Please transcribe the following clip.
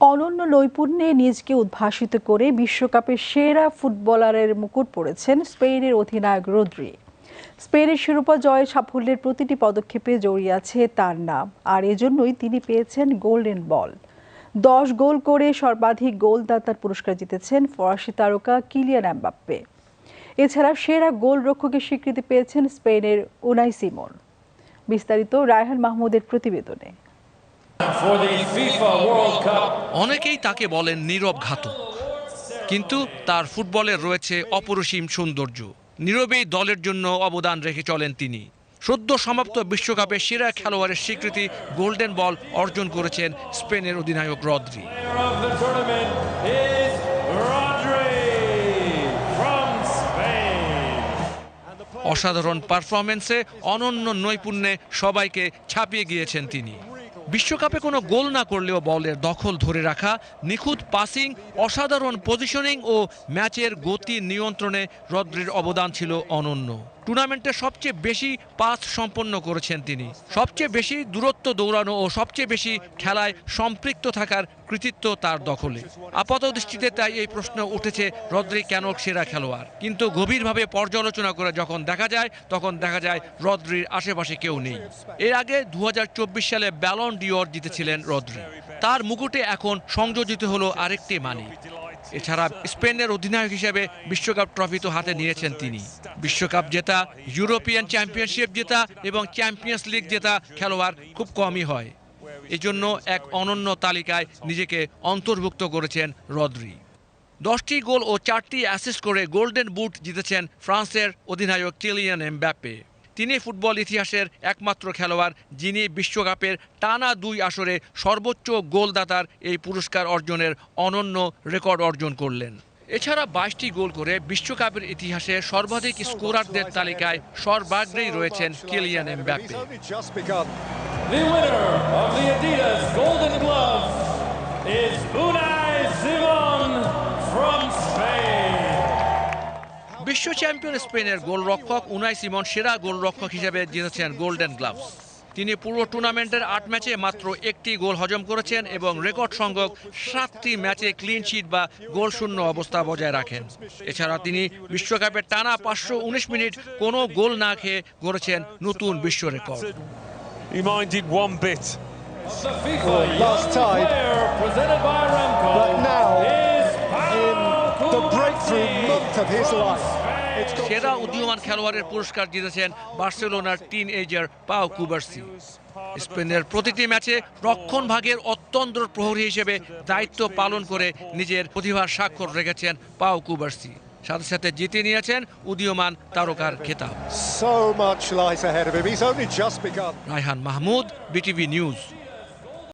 অনন্য নৈপুণ্যে নিজকে উদ্ভাসিত করে বিশ্বকাপের সেরা ফুটবলারের মুকুট পড়েছেন স্পেনের অধিনায়ক রদ্রি। স্পেনের শিরোপা জয়ের সাফল্যের প্রতিটি পদক্ষেপে জড়িয়ে আছে তার নাম, আর এজন্যই তিনি পেয়েছেন গোল্ডেন বল। 10 গোল করে সর্বাধিক গোলদাতার পুরস্কার জিতেছেন ফরাসি তারকা কিলিয়ান এমবাপ্পে। এছাড়া সেরা গোলরক্ষকের স্বীকৃতি পেয়েছেন স্পেনের উনাই সিমন। বিস্তারিত রায়হান মাহমুদের প্রতিবেদনে। অনেকেই তাকে বলেন নীরব ঘাতক, কিন্তু তার ফুটবলে রয়েছে অপরিসীম সৌন্দর্য। নীরবেই দলের জন্য অবদান রেখে চলেন তিনি। সদ্য সমাপ্ত বিশ্বকাপে সেরা খেলোয়াড়ের স্বীকৃতি গোল্ডেন বল অর্জন করেছেন স্পেনের অধিনায়ক রদ্রি। অসাধারণ পারফরমেন্সে, অনন্য নৈপুণ্যে সবাইকে ছাপিয়ে গিয়েছেন তিনি। বিশ্বকাপে কোনো গোল না করলেও বলের দখল ধরে রাখা, নিখুঁত পাসিং, অসাধারণ পজিশনিং ও ম্যাচের গতি নিয়ন্ত্রণে রদ্রির অবদান ছিল অনন্য। টুর্নামেন্টে সবচেয়ে বেশি পাস সম্পন্ন করেছেন তিনি, সবচেয়ে বেশি দূরত্ব দৌড়ানো ও সবচেয়ে বেশি খেলায় সম্পৃক্ত থাকার কৃতিত্ব তার দখলে। আপাতদৃষ্টিতে তাই এই প্রশ্ন উঠেছে, রদ্রি কেন সেরা খেলোয়াড়? কিন্তু গভীরভাবে পর্যালোচনা করে যখন দেখা যায় রদ্রির আশেপাশে কেউ নেই। এর আগে 2024 সালে ব্যালন ডিওর জিতেছিলেন রদ্রি। তার মুকুটে এখন সংযোজিত হলো আরেকটি মানি। এছাড়া স্পেনের অধিনায়ক হিসেবে বিশ্বকাপ ট্রফি তো হাতে নিয়েছেন তিনি। বিশ্বকাপ জেতা, ইউরোপিয়ান চ্যাম্পিয়নশিপ জেতা এবং চ্যাম্পিয়ন্স লিগ জেতা খেলোয়াড় খুব কমই হয়। এজন্য এক অনন্য তালিকায় নিজেকে অন্তর্ভুক্ত করেছেন রদ্রি। 10টি গোল ও 4টি অ্যাসিস্ট করে গোল্ডেন বুট জিতেছেন ফ্রান্সের অধিনায়ক কিলিয়ান এমবাপ্পে। তিনি ফুটবল ইতিহাসের একমাত্র খেলোয়াড় যিনি বিশ্বকাপের টানা 2 আসরে সর্বোচ্চ গোলদাতার এই পুরস্কার অর্জনের অনন্য রেকর্ড অর্জন করলেন। এছাড়া 22টি গোল করে বিশ্বকাপের ইতিহাসে সর্বাধিক স্কোরারদের তালিকায় সর্বাগ্রেই রয়েছেন Kylian Mbappe. The winner of the Adidas Golden Glove is Unai Simon from Spain. বিশ্ব চ্যাম্পিয়ন স্পেনের গোলরক্ষক উনাই সিমন সেরা গোলরক্ষক হিসেবে জিতেছেন গোল্ডেন গ্লাভস। তিনি পুরো টুর্নামেন্টের 8 ম্যাচে মাত্র 1টি গোল হজম করেছেন এবং রেকর্ড সংখ্যক 7টি ম্যাচে ক্লিন শিট বা গোলশূন্য অবস্থা বজায় রাখেন। এছাড়া তিনি বিশ্বকাপের টানা 519 মিনিট কোনো গোল না খেয়ে গড়েছেন নতুন বিশ্ব record. He minded one bit. The FIFA last time presented by Aramco, but now in the breakthrough month of his life. সেরা উদীয়মান খেলোয়াড়ের পুরস্কার জিতেছেন বার্সেলোনার টিনএজার পাও কুবার্সি। স্পেনের প্রতিটি ম্যাচে রক্ষণভাগের অত্যন্ত প্রহরী হিসেবে দায়িত্ব পালন করে নিজের প্রতিভার স্বাক্ষর রেখেছেন পাও কুবার্সি। সাথে সাথে জিতে নিয়েছেন উদীয়মান তারকার খেতাব। So much lies ahead of him. He's only just begun. Raihan Mahmud, BTV news.